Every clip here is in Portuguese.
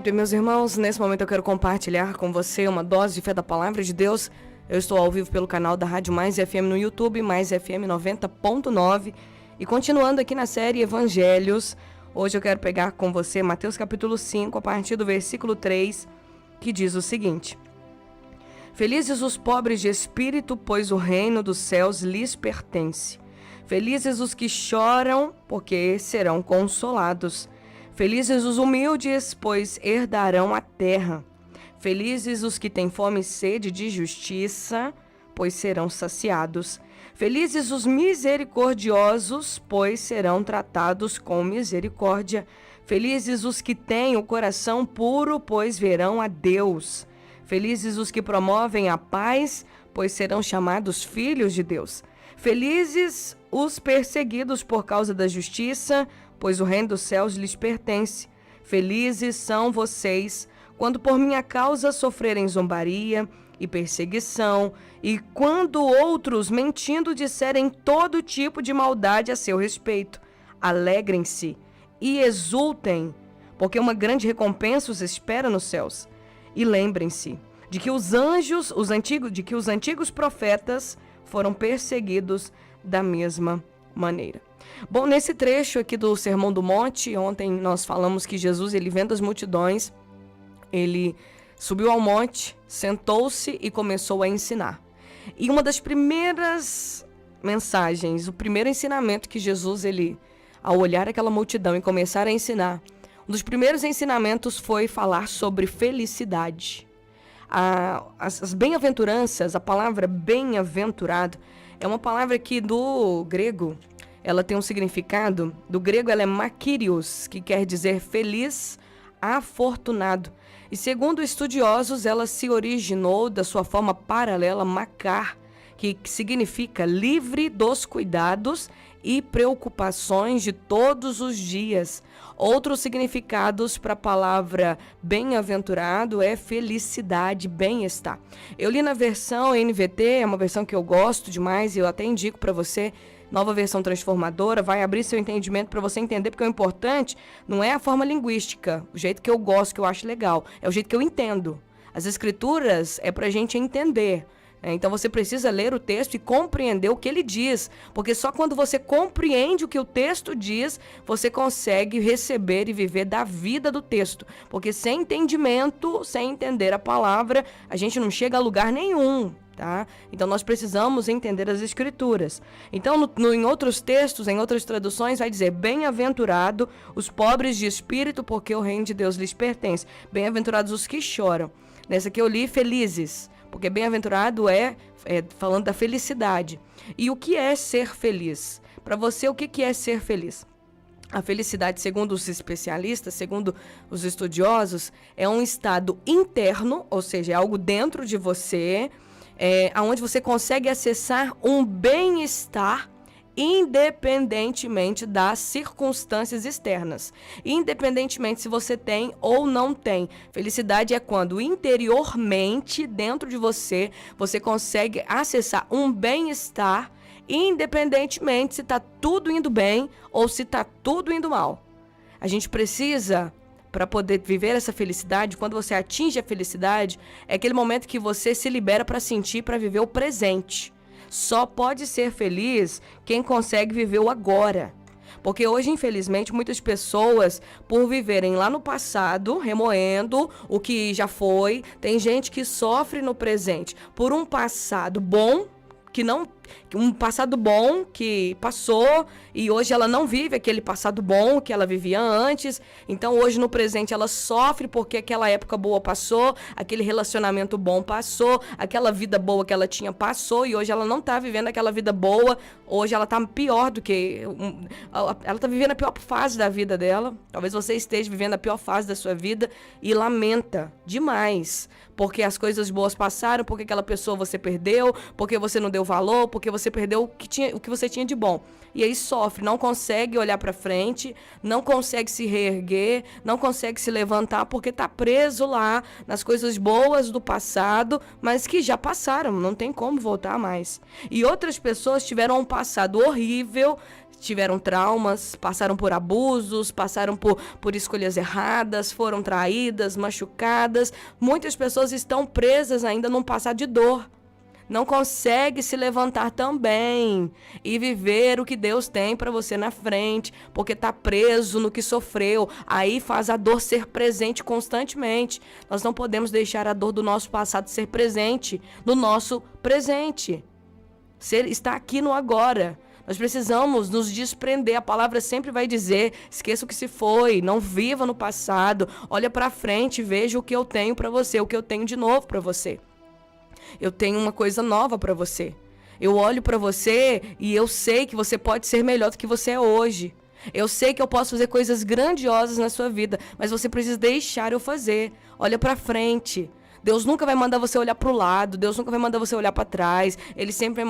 Muito bem, meus irmãos, nesse momento eu quero compartilhar com você uma dose de fé da Palavra de Deus. Eu estou ao vivo pelo canal da Rádio Mais FM no YouTube, Mais FM 90.9. E continuando aqui na série Evangelhos, hoje eu quero pegar com você Mateus capítulo 5, a partir do versículo 3, que diz o seguinte: Felizes os pobres de espírito, pois o reino dos céus lhes pertence. Felizes os que choram, porque serão consolados. Felizes os humildes, pois herdarão a terra. Felizes os que têm fome e sede de justiça, pois serão saciados. Felizes os misericordiosos, pois serão tratados com misericórdia. Felizes os que têm o coração puro, pois verão a Deus. Felizes os que promovem a paz, pois serão chamados filhos de Deus. Felizes os perseguidos por causa da justiça, pois o reino dos céus lhes pertence. Felizes são vocês, quando por minha causa sofrerem zombaria e perseguição, e quando outros, mentindo, disserem todo tipo de maldade a seu respeito. Alegrem-se e exultem, porque uma grande recompensa os espera nos céus. E lembrem-se de que os antigos profetas foram perseguidos da mesma maneira. Bom, nesse trecho aqui do Sermão do Monte, ontem nós falamos que Jesus, ele vendo as multidões, ele subiu ao monte, sentou-se e começou a ensinar. E uma das primeiras mensagens, o primeiro ensinamento que Jesus, ele, ao olhar aquela multidão e começar a ensinar, um dos primeiros ensinamentos foi falar sobre felicidade. As bem-aventuranças, a palavra bem-aventurado, é uma palavra que do grego, ela tem um significado, do grego ela é makirios, que quer dizer feliz, afortunado. E segundo estudiosos, ela se originou da sua forma paralela, makar, que significa livre dos cuidados e preocupações de todos os dias. Outros significados para a palavra bem-aventurado é felicidade, bem-estar. Eu li na versão NVT, é uma versão que eu gosto demais e eu até indico para você, nova versão transformadora, vai abrir seu entendimento para você entender, porque o importante não é a forma linguística, o jeito que eu gosto, que eu acho legal, é o jeito que eu entendo. As escrituras é para a gente entender. Então você precisa ler o texto e compreender o que ele diz, porque só quando você compreende o que o texto diz, você consegue receber e viver da vida do texto, porque sem entendimento, sem entender a palavra, a gente não chega a lugar nenhum, tá? Então nós precisamos entender as escrituras. Então em outros textos, em outras traduções, vai dizer: bem-aventurado os pobres de espírito, porque o reino de Deus lhes pertence. Bem-aventurados os que choram. Nessa aqui eu li felizes, porque bem-aventurado é falando da felicidade. E o que é ser feliz? Para você, o que é ser feliz? A felicidade, segundo os especialistas, segundo os estudiosos, é um estado interno, ou seja, é algo dentro de você, onde você consegue acessar um bem-estar independentemente das circunstâncias externas, independentemente se você tem ou não tem. Felicidade é quando interiormente, dentro de você, você consegue acessar um bem-estar independentemente se está tudo indo bem ou se está tudo indo mal. A gente precisa, para poder viver essa felicidade, quando você atinge a felicidade, é aquele momento que você se libera para sentir, para viver o presente. Só pode ser feliz quem consegue viver o agora. Porque hoje, infelizmente, muitas pessoas, por viverem lá no passado, remoendo o que já foi, tem gente que sofre no presente por um passado bom, um passado bom que passou e hoje ela não vive aquele passado bom que ela vivia antes. Então hoje no presente ela sofre porque aquela época boa passou, aquele relacionamento bom passou, aquela vida boa que ela tinha passou e hoje ela não tá vivendo aquela vida boa. Hoje ela tá pior do que... ela tá vivendo a pior fase da vida dela. Talvez você esteja vivendo a pior fase da sua vida e lamenta demais porque as coisas boas passaram, porque aquela pessoa você perdeu, porque você não deu valor, porque você perdeu o que você tinha de bom. E aí sofre, não consegue olhar para frente, não consegue se reerguer, não consegue se levantar porque está preso lá nas coisas boas do passado, mas que já passaram, não tem como voltar mais. E outras pessoas tiveram um passado horrível, tiveram traumas, passaram por abusos, passaram por escolhas erradas, foram traídas, machucadas. Muitas pessoas estão presas ainda num passado de dor. Não consegue se levantar também e viver o que Deus tem para você na frente, porque está preso no que sofreu. Aí faz a dor ser presente constantemente. Nós não podemos deixar a dor do nosso passado ser presente no nosso presente. Está aqui no agora. Nós precisamos nos desprender. A palavra sempre vai dizer: esqueça o que se foi, não viva no passado, olha para frente, veja o que eu tenho para você, o que eu tenho de novo para você. Eu tenho uma coisa nova para você. Eu olho para você e eu sei que você pode ser melhor do que você é hoje. Eu sei que eu posso fazer coisas grandiosas na sua vida, mas você precisa deixar eu fazer. Olha para frente. Deus nunca vai mandar você olhar para o lado, Deus nunca vai mandar você olhar para trás, Ele sempre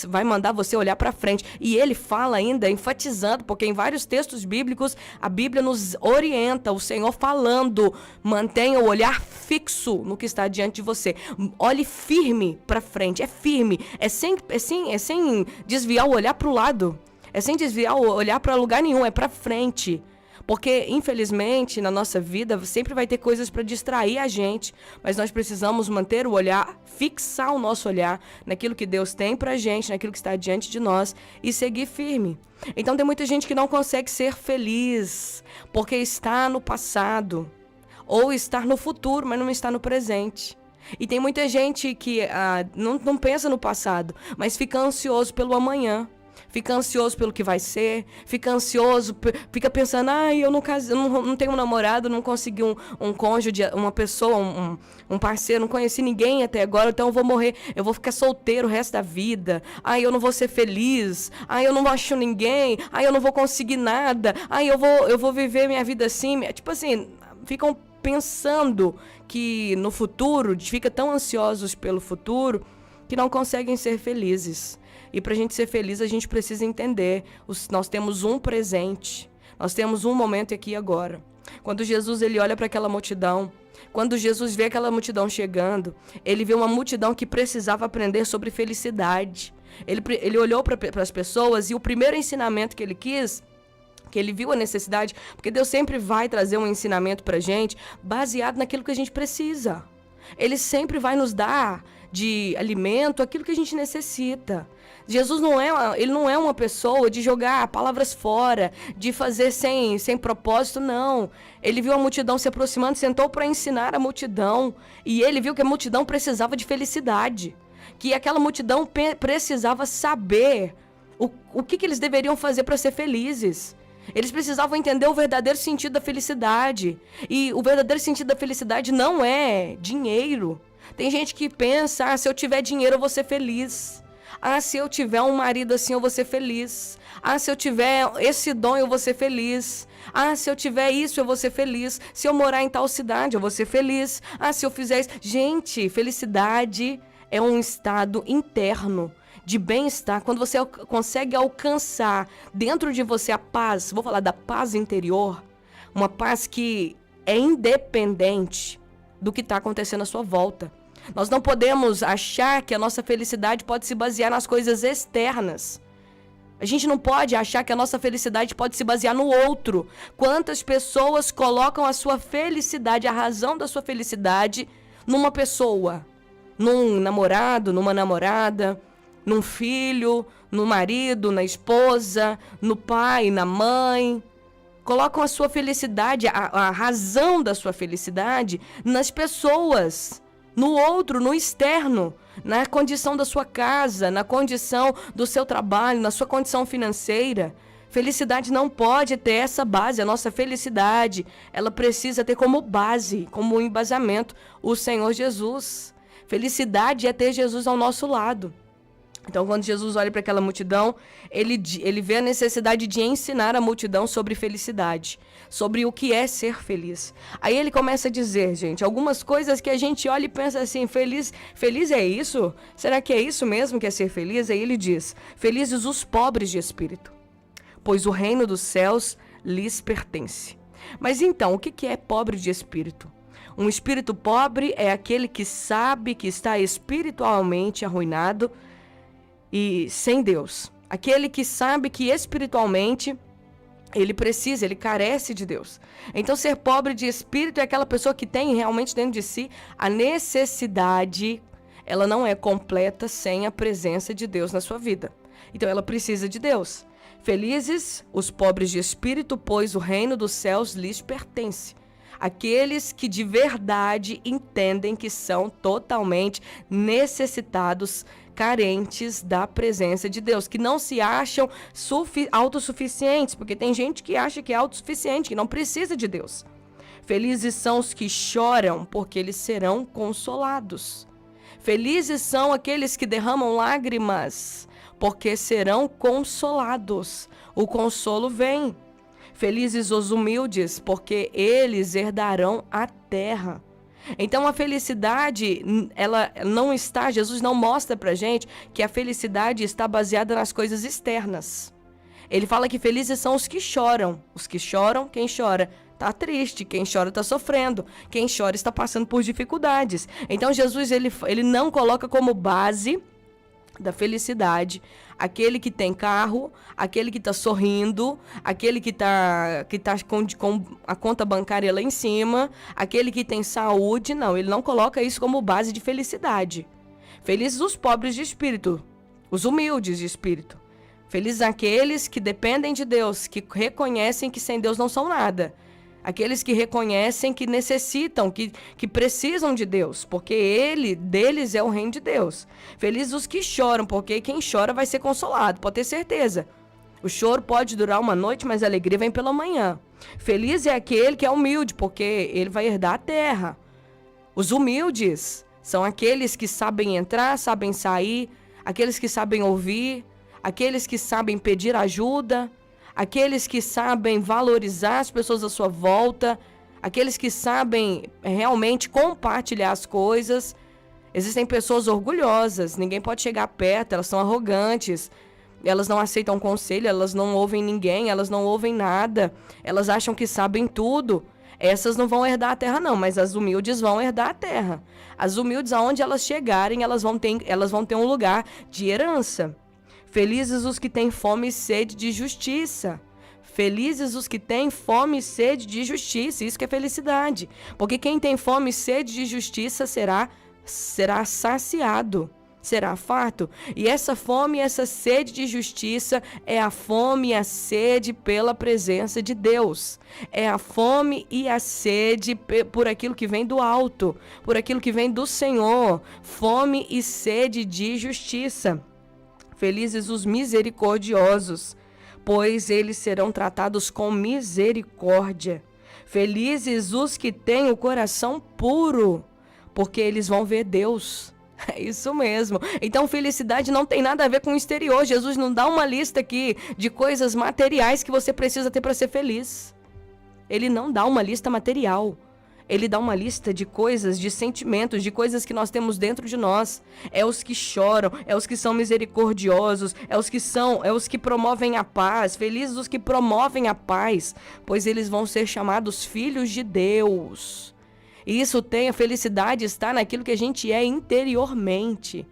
vai mandar você olhar para frente. E Ele fala ainda, enfatizando, porque em vários textos bíblicos, a Bíblia nos orienta, o Senhor falando: mantenha o olhar fixo no que está diante de você. Olhe firme para frente, é firme, é sem desviar o olhar para o lado, é sem desviar o olhar para lugar nenhum, é para frente. Porque, infelizmente, na nossa vida, sempre vai ter coisas para distrair a gente. Mas nós precisamos manter o olhar, fixar o nosso olhar naquilo que Deus tem pra gente, naquilo que está diante de nós e seguir firme. Então, tem muita gente que não consegue ser feliz porque está no passado. Ou está no futuro, mas não está no presente. E tem muita gente que não pensa no passado, mas fica ansioso pelo amanhã. Fica ansioso pelo que vai ser, fica ansioso, fica pensando: eu não tenho um namorado, não consegui um cônjuge, uma pessoa, um parceiro, não conheci ninguém até agora, então eu vou morrer, eu vou ficar solteiro o resto da vida. Eu não vou ser feliz, eu não acho ninguém, eu não vou conseguir nada, eu vou viver minha vida assim. Tipo assim, ficam pensando que no futuro, fica tão ansiosos pelo futuro que não conseguem ser felizes. E para a gente ser feliz, a gente precisa entender, nós temos um presente, nós temos um momento aqui e agora. Quando Jesus ele olha para aquela multidão, quando Jesus vê aquela multidão chegando, ele vê uma multidão que precisava aprender sobre felicidade. Ele olhou para as pessoas e o primeiro ensinamento que ele quis, que ele viu a necessidade, porque Deus sempre vai trazer um ensinamento para a gente baseado naquilo que a gente precisa. Ele sempre vai nos dar de alimento aquilo que a gente necessita. Jesus não é uma pessoa de jogar palavras fora, de fazer sem propósito, não. Ele viu a multidão se aproximando, sentou para ensinar a multidão, e ele viu que a multidão precisava de felicidade, que aquela multidão precisava saber o que eles deveriam fazer para ser felizes. Eles precisavam entender o verdadeiro sentido da felicidade. E o verdadeiro sentido da felicidade não é dinheiro. Tem gente que pensa: se eu tiver dinheiro eu vou ser feliz. Se eu tiver um marido assim eu vou ser feliz. Se eu tiver esse dom eu vou ser feliz. Se eu tiver isso eu vou ser feliz. Se eu morar em tal cidade eu vou ser feliz. Se eu fizer isso... Gente, felicidade é um estado interno de bem-estar. Quando você consegue alcançar dentro de você a paz, vou falar da paz interior, uma paz que é independente do que está acontecendo à sua volta. Nós não podemos achar que a nossa felicidade pode se basear nas coisas externas. A gente não pode achar que a nossa felicidade pode se basear no outro. Quantas pessoas colocam a sua felicidade, a razão da sua felicidade, numa pessoa, num namorado, numa namorada, num filho, no marido, na esposa, no pai, na mãe. Colocam a sua felicidade, a razão da sua felicidade nas pessoas, no outro, no externo, na condição da sua casa, na condição do seu trabalho, na sua condição financeira. Felicidade não pode ter essa base. A nossa felicidade, ela precisa ter como base, como embasamento, o Senhor Jesus. Felicidade é ter Jesus ao nosso lado. Então, quando Jesus olha para aquela multidão, ele vê a necessidade de ensinar a multidão sobre felicidade, sobre o que é ser feliz. Aí ele começa a dizer, gente, algumas coisas que a gente olha e pensa assim, feliz é isso? Será que é isso mesmo que é ser feliz? Aí ele diz, felizes os pobres de espírito, pois o reino dos céus lhes pertence. Mas então, o que é pobre de espírito? Um espírito pobre é aquele que sabe que está espiritualmente arruinado e sem Deus. Aquele que sabe que espiritualmente ele carece de Deus. Então, ser pobre de espírito é aquela pessoa que tem realmente dentro de si a necessidade, ela não é completa sem a presença de Deus na sua vida. Então, ela precisa de Deus. Felizes os pobres de espírito, pois o reino dos céus lhes pertence. Aqueles que de verdade entendem que são totalmente necessitados, carentes da presença de Deus, que não se acham autossuficientes, porque tem gente que acha que é autossuficiente, que não precisa de Deus. Felizes são os que choram, porque eles serão consolados. Felizes são aqueles que derramam lágrimas, porque serão consolados. O consolo vem. Felizes os humildes, porque eles herdarão a terra. Então a felicidade, ela não está, Jesus não mostra pra gente que a felicidade está baseada nas coisas externas. Ele fala que felizes são os que choram. Os que choram, quem chora está triste, quem chora está sofrendo, quem chora está passando por dificuldades. Então Jesus ele não coloca como base da felicidade aquele que tem carro, aquele que está sorrindo, aquele que tá com a conta bancária lá em cima, aquele que tem saúde. Não, ele não coloca isso como base de felicidade. Felizes os pobres de espírito, os humildes de espírito. Felizes aqueles que dependem de Deus, que reconhecem que sem Deus não são nada. Aqueles que reconhecem que necessitam, que precisam de Deus, porque deles é o reino de Deus. Felizes os que choram, porque quem chora vai ser consolado, pode ter certeza. O choro pode durar uma noite, mas a alegria vem pela manhã. Feliz é aquele que é humilde, porque ele vai herdar a terra. Os humildes são aqueles que sabem entrar, sabem sair, aqueles que sabem ouvir, aqueles que sabem pedir ajuda, aqueles que sabem valorizar as pessoas à sua volta, aqueles que sabem realmente compartilhar as coisas. Existem pessoas orgulhosas, ninguém pode chegar perto, elas são arrogantes, elas não aceitam conselho, elas não ouvem ninguém, elas não ouvem nada, elas acham que sabem tudo. Essas não vão herdar a terra não, mas as humildes vão herdar a terra. As humildes, aonde elas chegarem, elas vão ter um lugar de herança. Felizes os que têm fome e sede de justiça. Felizes os que têm fome e sede de justiça. Isso que é felicidade. Porque quem tem fome e sede de justiça será saciado, será farto. E essa fome e essa sede de justiça é a fome e a sede pela presença de Deus. É a fome e a sede por aquilo que vem do alto, por aquilo que vem do Senhor. Fome e sede de justiça. Felizes os misericordiosos, pois eles serão tratados com misericórdia. Felizes os que têm o coração puro, porque eles vão ver Deus. É isso mesmo. Então, felicidade não tem nada a ver com o exterior. Jesus não dá uma lista aqui de coisas materiais que você precisa ter para ser feliz. Ele não dá uma lista material. Ele dá uma lista de coisas, de sentimentos, de coisas que nós temos dentro de nós. É os que choram, é os que são misericordiosos, é os que promovem a paz. Felizes os que promovem a paz, pois eles vão ser chamados filhos de Deus. E a felicidade está naquilo que a gente é interiormente.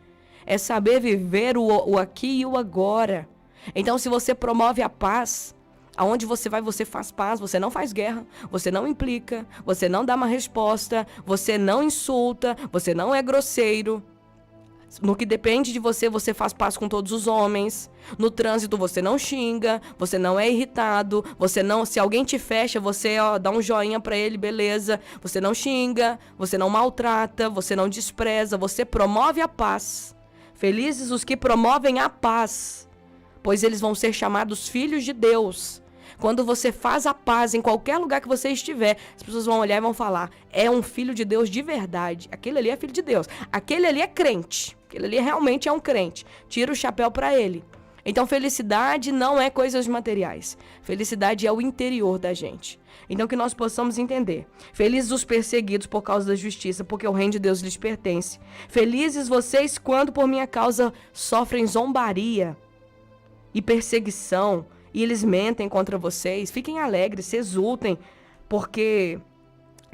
É saber viver o aqui e o agora. Então, se você promove a paz, aonde você vai, você faz paz, você não faz guerra, você não implica, você não dá uma resposta, você não insulta, você não é grosseiro. No que depende de você, você faz paz com todos os homens. No trânsito, você não xinga, você não é irritado, se alguém te fecha, você dá um joinha pra ele, beleza. Você não xinga, você não maltrata, você não despreza, você promove a paz. Felizes os que promovem a paz, pois eles vão ser chamados filhos de Deus. Quando você faz a paz em qualquer lugar que você estiver, as pessoas vão olhar e vão falar: é um filho de Deus de verdade. Aquele ali é filho de Deus. Aquele ali é crente. Aquele ali realmente é um crente. Tira o chapéu para ele. Então, felicidade não é coisas materiais. Felicidade é o interior da gente. Então, que nós possamos entender. Felizes os perseguidos por causa da justiça, porque o reino de Deus lhes pertence. Felizes vocês quando por minha causa sofrem zombaria e perseguição, e eles mentem contra vocês. Fiquem alegres, se exultem, porque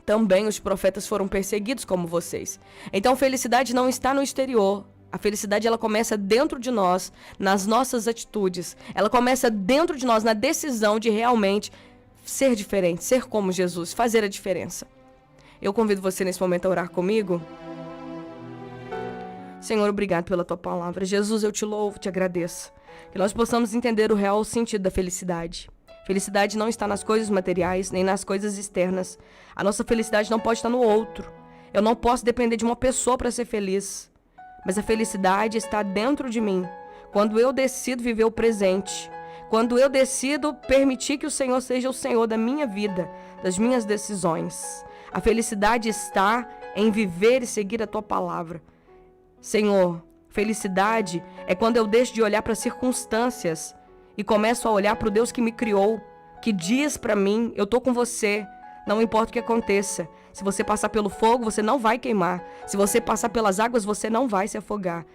também os profetas foram perseguidos como vocês. Então, felicidade não está no exterior. A felicidade, ela começa dentro de nós, nas nossas atitudes. Ela começa dentro de nós, na decisão de realmente ser diferente, ser como Jesus, fazer a diferença. Eu convido você nesse momento a orar comigo. Senhor, obrigado pela tua palavra. Jesus, eu te louvo, te agradeço. Que nós possamos entender o real sentido da felicidade. Felicidade não está nas coisas materiais, nem nas coisas externas. A nossa felicidade não pode estar no outro. Eu não posso depender de uma pessoa para ser feliz. Mas a felicidade está dentro de mim, quando eu decido viver o presente, quando eu decido permitir que o Senhor seja o Senhor da minha vida, das minhas decisões. A felicidade está em viver e seguir a tua palavra. Senhor, felicidade é quando eu deixo de olhar para as circunstâncias e começo a olhar para o Deus que me criou, que diz para mim: eu estou com você, não importa o que aconteça. Se você passar pelo fogo, você não vai queimar. Se você passar pelas águas, você não vai se afogar.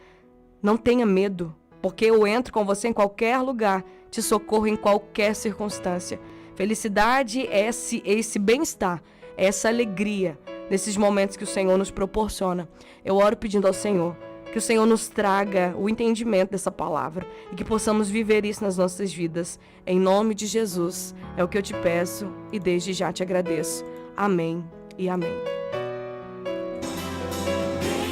Não tenha medo, porque eu entro com você em qualquer lugar, te socorro em qualquer circunstância. Felicidade é esse bem-estar, é essa alegria nesses momentos que o Senhor nos proporciona. Eu oro pedindo ao Senhor que o Senhor nos traga o entendimento dessa palavra e que possamos viver isso nas nossas vidas. Em nome de Jesus, é o que eu te peço e desde já te agradeço. Amém e amém.